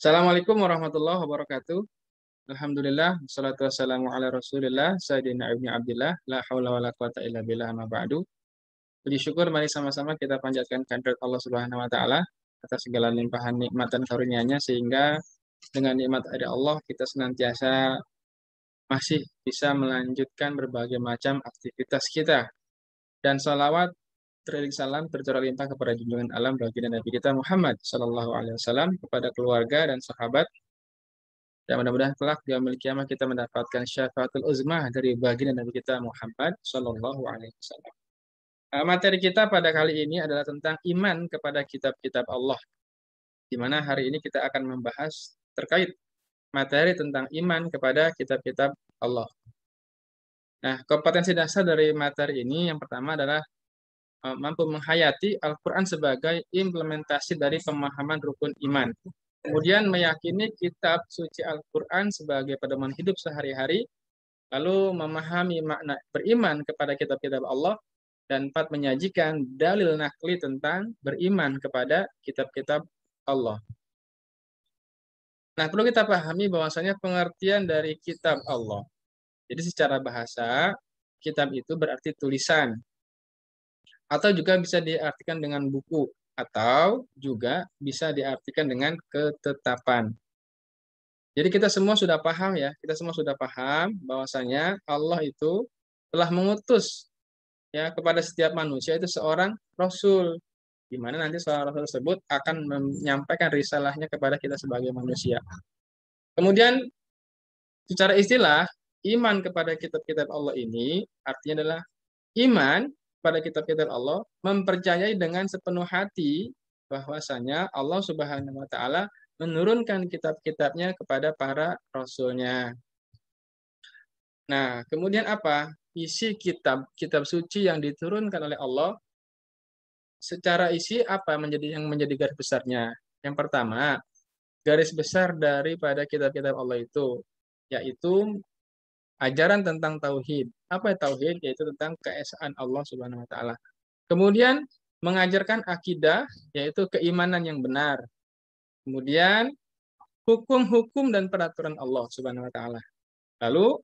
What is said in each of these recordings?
Assalamualaikum warahmatullahi wabarakatuh. Alhamdulillah, wassalatu wassalamu ala rasulillah, Sayyidina Ibni Abdillah, la hawla wa la quwata illa billah amma ba'du. Puji syukur mari sama-sama kita panjatkan kehadirat Allah Subhanahu wa taala atas segala limpahan nikmat dan karunia-Nya sehingga dengan nikmat dari Allah kita senantiasa masih bisa melanjutkan berbagai macam aktivitas kita. Dan salawat teriring salam tercurah limpah kepada junjungan alam baginda Nabi kita Muhammad sallallahu alaihi wasallam, kepada keluarga dan sahabat. Dan mudah-mudahan kelak di yaumil kiamah kita mendapatkan syafaatul uzmah dari baginda Nabi kita Muhammad Shallallahu Alaihi Wasallam. Materi kita pada kali ini adalah tentang iman kepada kitab-kitab Allah. Di mana hari ini kita akan membahas terkait materi tentang iman kepada kitab-kitab Allah. Nah, kompetensi dasar dari materi ini yang pertama adalah mampu menghayati Al-Quran sebagai implementasi dari pemahaman rukun iman. Kemudian meyakini kitab suci Al-Quran sebagai pedoman hidup sehari-hari, lalu memahami makna beriman kepada kitab-kitab Allah, dan empat, menyajikan dalil nakli tentang beriman kepada kitab-kitab Allah. Nah, perlu kita pahami bahwasanya pengertian dari kitab Allah. Jadi secara bahasa, kitab itu berarti tulisan, atau juga bisa diartikan dengan buku, atau juga bisa diartikan dengan ketetapan. Jadi kita semua sudah paham ya, kita semua sudah paham bahwasanya Allah itu telah mengutus ya kepada setiap manusia itu seorang rasul, di mana nanti seorang rasul tersebut akan menyampaikan risalahnya kepada kita sebagai manusia. Kemudian secara istilah, iman kepada kitab-kitab Allah ini artinya adalah iman pada kitab-kitab Allah, mempercayai dengan sepenuh hati bahwasanya Allah Subhanahu wa taala menurunkan kitab-kitabnya kepada para rasulnya. Nah, kemudian apa? Isi kitab suci yang diturunkan oleh Allah, secara isi apa yang menjadi garis besarnya? Yang pertama, garis besar daripada kitab-kitab Allah itu, yaitu ajaran tentang tauhid. Apa tauhid? Yaitu tentang keesaan Allah Subhanahu wa taala. Kemudian mengajarkan akidah, yaitu keimanan yang benar. Kemudian hukum-hukum dan peraturan Allah Subhanahu wa taala. Lalu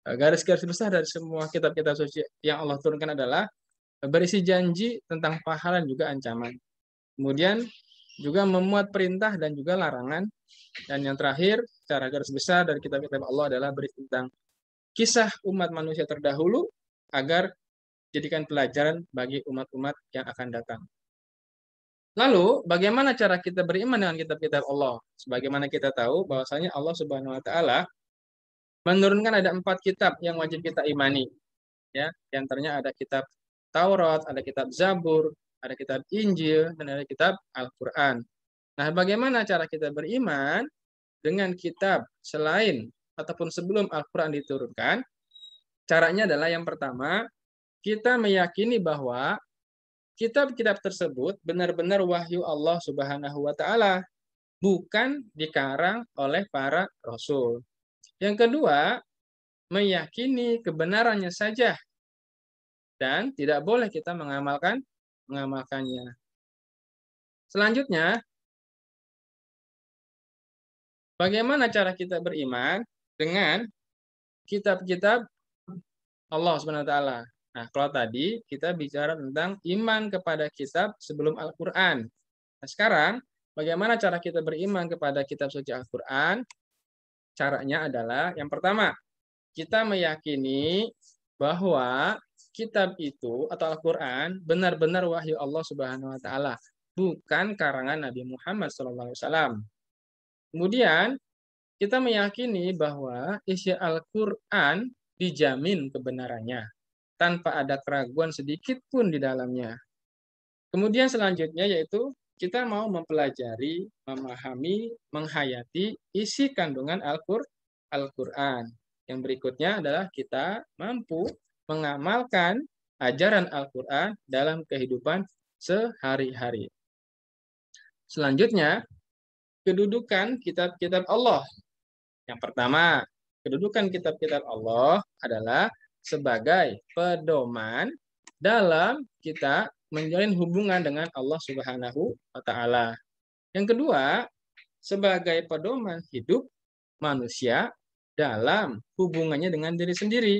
garis-garis besar dari semua kitab-kitab suci yang Allah turunkan adalah berisi janji tentang pahala dan juga ancaman. Kemudian juga memuat perintah dan juga larangan. Dan yang terakhir, secara garis besar dari kitab-kitab Allah adalah berisi tentang kisah umat manusia terdahulu agar jadikan pelajaran bagi umat-umat yang akan datang. Lalu, bagaimana cara kita beriman dengan kitab-kitab Allah? Sebagaimana kita tahu bahwasanya Allah Subhanahu wa taala menurunkan ada 4 kitab yang wajib kita imani. Ya, di antaranya ada kitab Taurat, ada kitab Zabur, ada kitab Injil, dan ada kitab Al-Qur'an. Nah, bagaimana cara kita beriman dengan kitab selain ataupun sebelum Al-Qur'an diturunkan? Caranya adalah yang pertama, kita meyakini bahwa kitab-kitab tersebut benar-benar wahyu Allah Subhanahu wa taala, bukan dikarang oleh para rasul. Yang kedua, meyakini kebenarannya saja dan tidak boleh kita mengamalkannya. Selanjutnya, bagaimana cara kita beriman dengan kitab-kitab Allah Subhanahu wa taala? Nah, kalau tadi kita bicara tentang iman kepada kitab sebelum Al-Qur'an. Nah, sekarang bagaimana cara kita beriman kepada kitab suci Al-Qur'an? Caranya adalah yang pertama, kita meyakini bahwa kitab itu atau Al-Qur'an benar-benar wahyu Allah Subhanahu wa taala, bukan karangan Nabi Muhammad SAW. Kemudian kita meyakini bahwa isi Al-Qur'an dijamin kebenarannya tanpa ada keraguan sedikit pun di dalamnya. Kemudian selanjutnya yaitu kita mau mempelajari, memahami, menghayati isi kandungan Al-Qur'an. Yang berikutnya adalah kita mampu mengamalkan ajaran Al-Qur'an dalam kehidupan sehari-hari. Selanjutnya, kedudukan kitab-kitab Allah. Yang pertama, kedudukan kitab-kitab Allah adalah sebagai pedoman dalam kita menjalin hubungan dengan Allah Subhanahu wa taala. Yang kedua, sebagai pedoman hidup manusia dalam hubungannya dengan diri sendiri.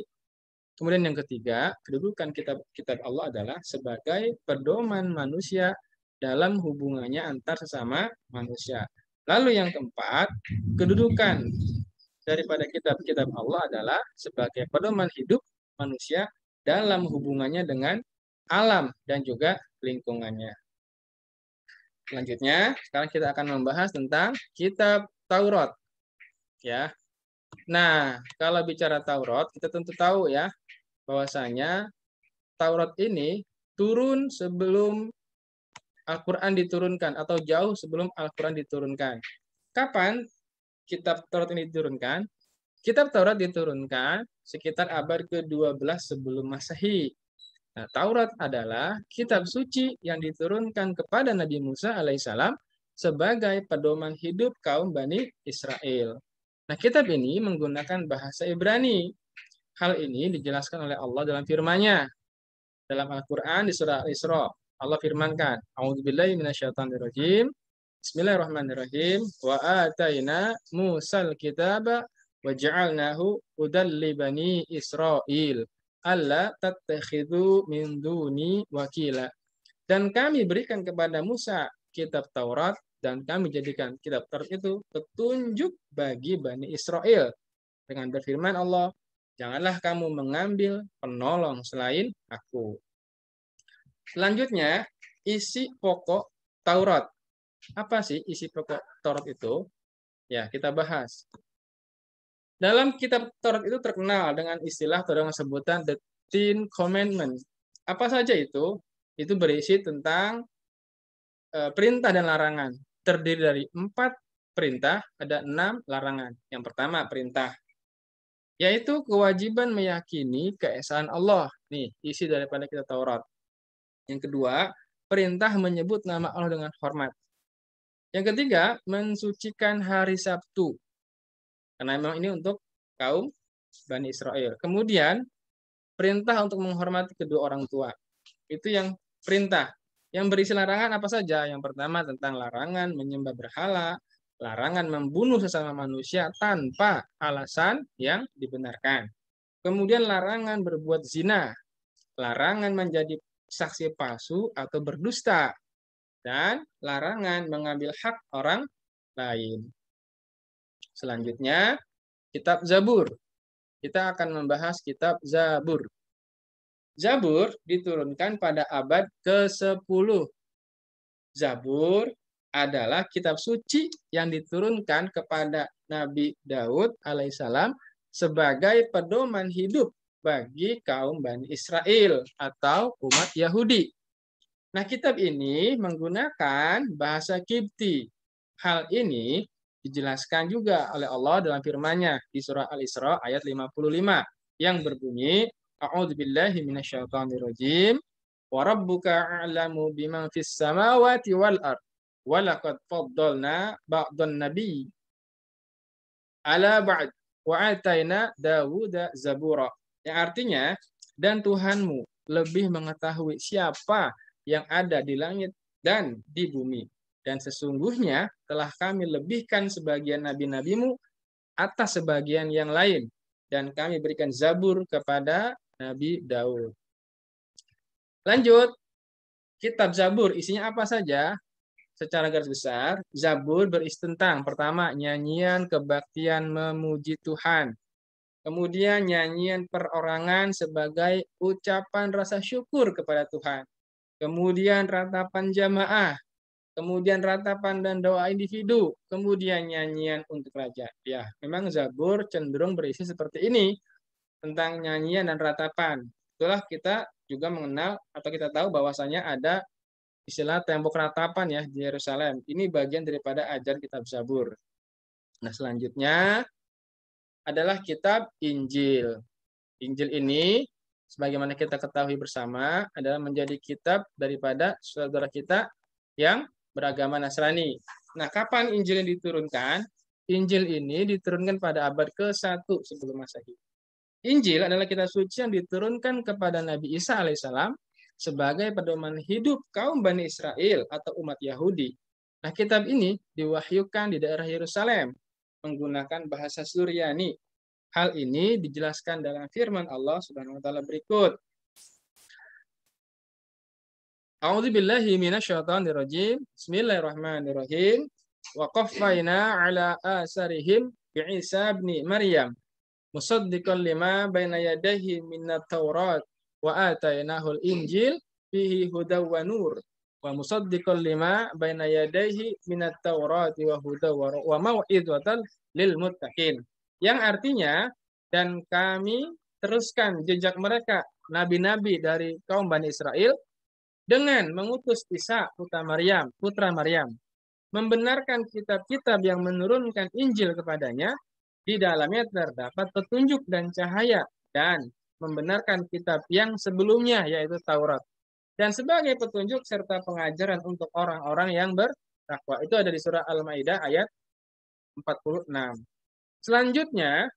Kemudian yang ketiga, kedudukan kitab Allah adalah sebagai pedoman manusia dalam hubungannya antar sesama manusia. Lalu yang keempat, kedudukan daripada kitab-kitab Allah adalah sebagai pedoman hidup manusia dalam hubungannya dengan alam dan juga lingkungannya. Selanjutnya, sekarang kita akan membahas tentang kitab Taurat. Ya. Nah, kalau bicara Taurat, kita tentu tahu ya bahwasanya Taurat ini turun sebelum Al-Quran diturunkan atau jauh sebelum Al-Quran diturunkan. Kapan kitab Taurat ini diturunkan? Kitab Taurat diturunkan sekitar abad ke-12 sebelum Masehi. Nah, Taurat adalah kitab suci yang diturunkan kepada Nabi Musa alaihissalam sebagai pedoman hidup kaum Bani Israel. Nah, kitab ini menggunakan bahasa Ibrani. Hal ini dijelaskan oleh Allah dalam firman-Nya. Dalam Al-Quran di surah Al-Isra, Allah firmankan, A'udzubillahi minasyaitonirrajim. Bismillahirrahmanirrahim. Wa atayna Musal kitaba wa ja'alnahu hudan li bani Israil alla tattakhidhu min duni wakila. Dan kami berikan kepada Musa kitab Taurat dan kami jadikan kitab Taurat itu petunjuk bagi Bani Israel. Dengan berfirman Allah, janganlah kamu mengambil penolong selain aku. Selanjutnya, isi pokok Taurat. Apa sih isi pokok Taurat itu? Ya, kita bahas. Dalam kitab Taurat itu terkenal dengan istilah atau dengan sebutan The Ten Commandments. Apa saja itu? Itu berisi tentang perintah dan larangan. Terdiri dari 4 perintah, ada 6 larangan. Yang pertama, perintah. Yaitu kewajiban meyakini keesaan Allah. Nih, isi daripada kitab Taurat. Yang kedua, perintah menyebut nama Allah dengan hormat. Yang ketiga, mensucikan hari Sabtu. Karena memang ini untuk kaum Bani Israel. Kemudian, perintah untuk menghormati kedua orang tua. Itu yang perintah. Yang berisi larangan apa saja? Yang pertama tentang larangan menyembah berhala, larangan membunuh sesama manusia tanpa alasan yang dibenarkan. Kemudian larangan berbuat zina, larangan menjadi saksi palsu atau berdusta, dan larangan mengambil hak orang lain. Selanjutnya, kitab Zabur. Kita akan membahas kitab Zabur. Zabur diturunkan pada abad ke-10. Zabur adalah kitab suci yang diturunkan kepada Nabi Daud alaihissalam sebagai pedoman hidup bagi kaum Bani Israel atau umat Yahudi. Nah, kitab ini menggunakan bahasa Kipti. Hal ini dijelaskan juga oleh Allah dalam firman-Nya di surah Al-Isra ayat 55 yang berbunyi, A'udzubillahi minasyaitonirrajim. Wa rabbuka a'lamu biman fis samawati wal ard. Wa laqad faddalna ba'dhan nabiy ala ba'd wa ataina Dawuda zabura. Yang artinya, dan Tuhanmu lebih mengetahui siapa yang ada di langit dan di bumi. Dan sesungguhnya telah kami lebihkan sebagian nabi-nabimu atas sebagian yang lain. Dan kami berikan Zabur kepada Nabi Daud. Lanjut, kitab Zabur isinya apa saja? Secara garis besar, Zabur berisi tentang pertama, nyanyian kebaktian memuji Tuhan. Kemudian nyanyian perorangan sebagai ucapan rasa syukur kepada Tuhan. Kemudian ratapan jamaah. Kemudian ratapan dan doa individu. Kemudian nyanyian untuk raja. Ya, memang Zabur cenderung berisi seperti ini. Tentang nyanyian dan ratapan. Itulah kita juga mengenal atau kita tahu bahwasanya ada istilah tembok ratapan ya di Yerusalem. Ini bagian daripada ajaran kitab Zabur. Nah, selanjutnya adalah kitab Injil. Injil ini, sebagaimana kita ketahui bersama, adalah menjadi kitab daripada saudara kita yang beragama Nasrani. Nah, kapan Injil ini diturunkan? Injil ini diturunkan pada abad ke-1 sebelum Masehi. Injil adalah kitab suci yang diturunkan kepada Nabi Isa alaihissalam sebagai pedoman hidup kaum Bani Israel atau umat Yahudi Nah, kitab ini diwahyukan di daerah Yerusalem menggunakan bahasa Suryani. Hal ini dijelaskan dalam firman Allah Subhanahu wa taala berikut. A'udzubillahi minasyaitonirrajim. Bismillahirrahmanirrahim. Wa qaffayna ala asarihim bi'Isa ibn Maryam musaddiqan lima baina yadayhi minat Taurat wa atainahul Injil fihi hudaw wa nur wa musaddiqan lima baina yadayhi minat Taurat wa hudaw wa mau'izatan lil muttaqin. Yang artinya, dan kami teruskan jejak mereka nabi-nabi dari kaum Bani Israel dengan mengutus Isa putra Maryam, membenarkan kitab-kitab yang menurunkan Injil kepadanya, di dalamnya terdapat petunjuk dan cahaya, dan membenarkan kitab yang sebelumnya, yaitu Taurat. Dan sebagai petunjuk serta pengajaran untuk orang-orang yang bertakwa. Itu ada di surah Al-Maidah ayat 46. Selanjutnya,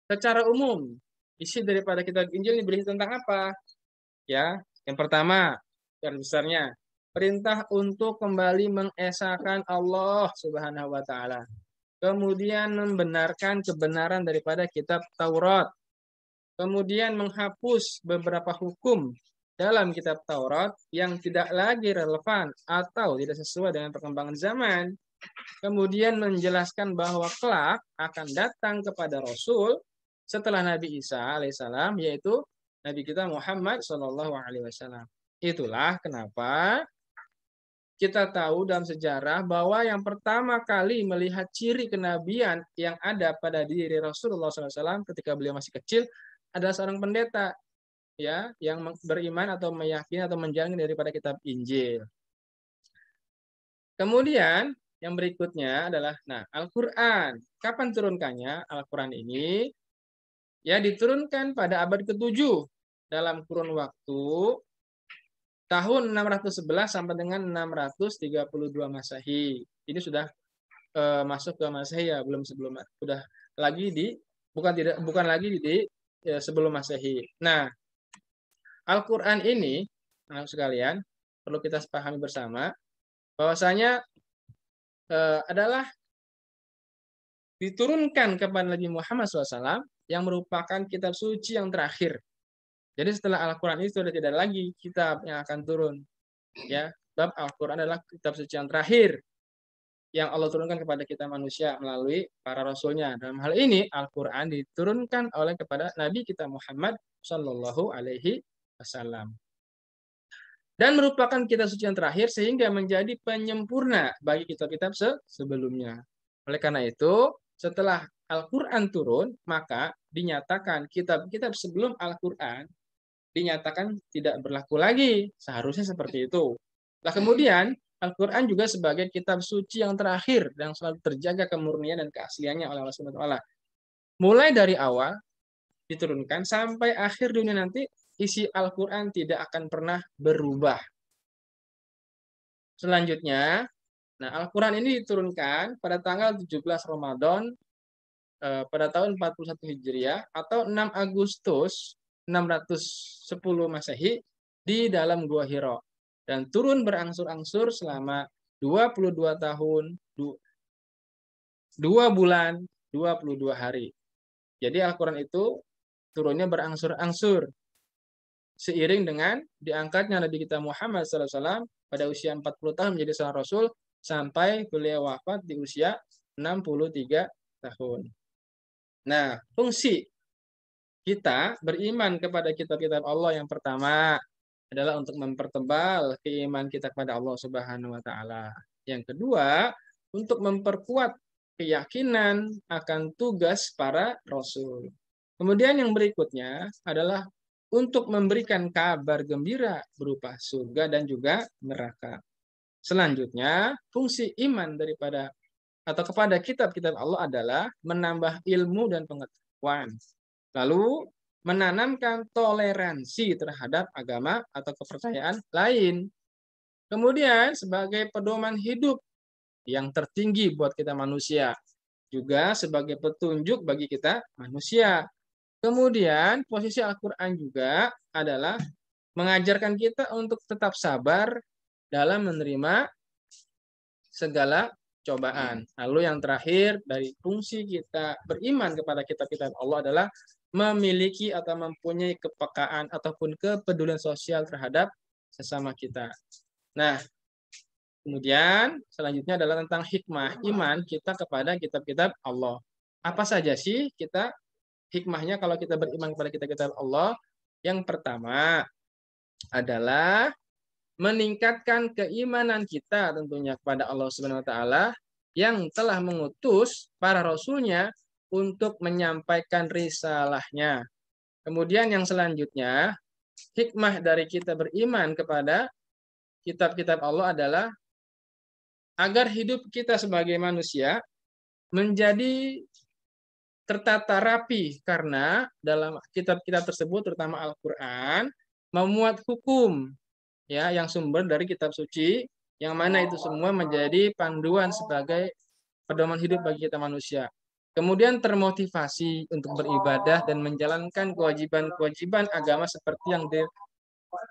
secara umum, isi daripada kitab Injil ini berisi tentang apa? Ya, yang pertama, garis besarnya, perintah untuk kembali mengesahkan Allah Subhanahu wa taala. Kemudian membenarkan kebenaran daripada kitab Taurat. Kemudian menghapus beberapa hukum dalam kitab Taurat yang tidak lagi relevan atau tidak sesuai dengan perkembangan zaman. Kemudian menjelaskan bahwa kelak akan datang kepada Rasul setelah Nabi Isa alaihissalam, yaitu Nabi kita Muhammad Shallallahu Alaihi Wasallam. Itulah kenapa kita tahu dalam sejarah bahwa yang pertama kali melihat ciri kenabian yang ada pada diri Rasulullah SAW ketika beliau masih kecil adalah seorang pendeta, ya, yang beriman atau meyakini atau menjalani daripada kitab Injil. Kemudian yang berikutnya adalah, Al-Quran. Kapan turunkannya? Al-Quran ini ya diturunkan pada abad ke-7 dalam kurun waktu tahun 611 sampai dengan 632 Masehi. Ini sudah masuk ke Masehi, ya, belum sebelum, sudah lagi di bukan lagi di sebelum Masehi. Nah, Al-Qur'an ini, anak sekalian, perlu kita pahami bersama bahwasanya adalah diturunkan kepada Nabi Muhammad SAW yang merupakan kitab suci yang terakhir. Jadi setelah Al-Quran ini sudah tidak lagi kitab yang akan turun. Ya, sebab Al-Quran adalah kitab suci yang terakhir yang Allah turunkan kepada kita manusia melalui para rasulnya. Dalam hal ini Al-Quran diturunkan oleh kepada Nabi kita Muhammad Shallallahu Alaihi Wasallam. Dan merupakan kitab suci yang terakhir sehingga menjadi penyempurna bagi kitab-kitab sebelumnya. Oleh karena itu, setelah Al-Quran turun, maka dinyatakan kitab-kitab sebelum Al-Quran dinyatakan tidak berlaku lagi. Seharusnya seperti itu. Nah, kemudian Al-Quran juga sebagai kitab suci yang terakhir yang selalu terjaga kemurnian dan keasliannya oleh Allah Subhanahu wa taala. Mulai dari awal diturunkan sampai akhir dunia nanti, isi Al-Quran tidak akan pernah berubah. Selanjutnya, Al-Quran ini diturunkan pada tanggal 17 Ramadan pada tahun 41 Hijriah atau 6 Agustus 610 Masehi di dalam Gua Hira dan turun berangsur-angsur selama 22 tahun 2 bulan 22 hari. Jadi Al-Quran itu turunnya berangsur-angsur seiring dengan diangkatnya Nabi kita Muhammad SAW pada usia 40 tahun menjadi seorang Rasul sampai beliau wafat di usia 63 tahun. Nah, fungsi kita beriman kepada kitab-kitab Allah yang pertama adalah untuk mempertebal keimanan kita kepada Allah Subhanahu wa taala. Yang kedua, untuk memperkuat keyakinan akan tugas para rasul. Kemudian yang berikutnya adalah untuk memberikan kabar gembira berupa surga dan juga neraka. Selanjutnya, fungsi iman daripada atau kepada kitab-kitab Allah adalah menambah ilmu dan pengetahuan. Lalu menanamkan toleransi terhadap agama atau kepercayaan lain. Kemudian sebagai pedoman hidup yang tertinggi buat kita manusia. Juga sebagai petunjuk bagi kita manusia. Kemudian posisi Al-Quran juga adalah mengajarkan kita untuk tetap sabar dalam menerima segala cobaan. Lalu yang terakhir dari fungsi kita beriman kepada kitab-kitab Allah adalah memiliki atau mempunyai kepekaan ataupun kepedulian sosial terhadap sesama kita. Nah, kemudian selanjutnya adalah tentang hikmah iman kita kepada kitab-kitab Allah. Apa saja sih hikmahnya kalau kita beriman kepada kitab-kitab Allah? Yang pertama adalah meningkatkan keimanan kita tentunya kepada Allah Subhanahu wa taala yang telah mengutus para rasulnya untuk menyampaikan risalahnya. Kemudian yang selanjutnya, hikmah dari kita beriman kepada kitab-kitab Allah adalah agar hidup kita sebagai manusia menjadi tertata rapi karena dalam kitab-kitab tersebut terutama Al-Qur'an memuat hukum ya yang sumber dari kitab suci yang mana itu semua menjadi panduan sebagai pedoman hidup bagi kita manusia. Kemudian termotivasi untuk beribadah dan menjalankan kewajiban-kewajiban agama seperti yang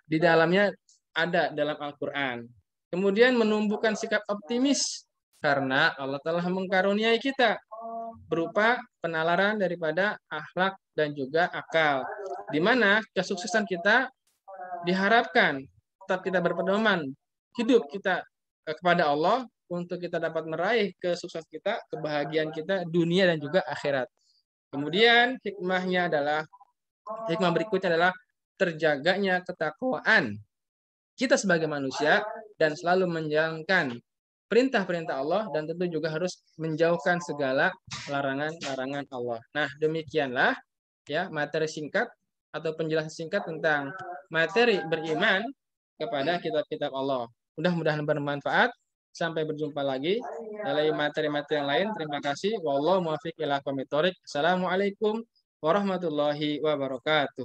di dalamnya ada dalam Al-Qur'an. Kemudian menumbuhkan sikap optimis karena Allah telah mengkaruniai kita berupa penalaran daripada akhlak dan juga akal. Di mana kesuksesan kita diharapkan tetap kita berpedoman hidup kita kepada Allah untuk kita dapat meraih kesuksesan kita, kebahagiaan kita dunia dan juga akhirat. Kemudian hikmah berikutnya adalah terjaganya ketakwaan kita sebagai manusia dan selalu menjalankan perintah-perintah Allah dan tentu juga harus menjauhkan segala larangan-larangan Allah. Nah, demikianlah ya materi singkat atau penjelasan singkat tentang materi beriman kepada kitab-kitab Allah. Mudah-mudahan bermanfaat. Sampai berjumpa lagi dalam materi-materi yang lain. Terima kasih. Wallahu muwaffiq ila aqwamit thoriq. Assalamualaikum warahmatullahi wabarakatuh.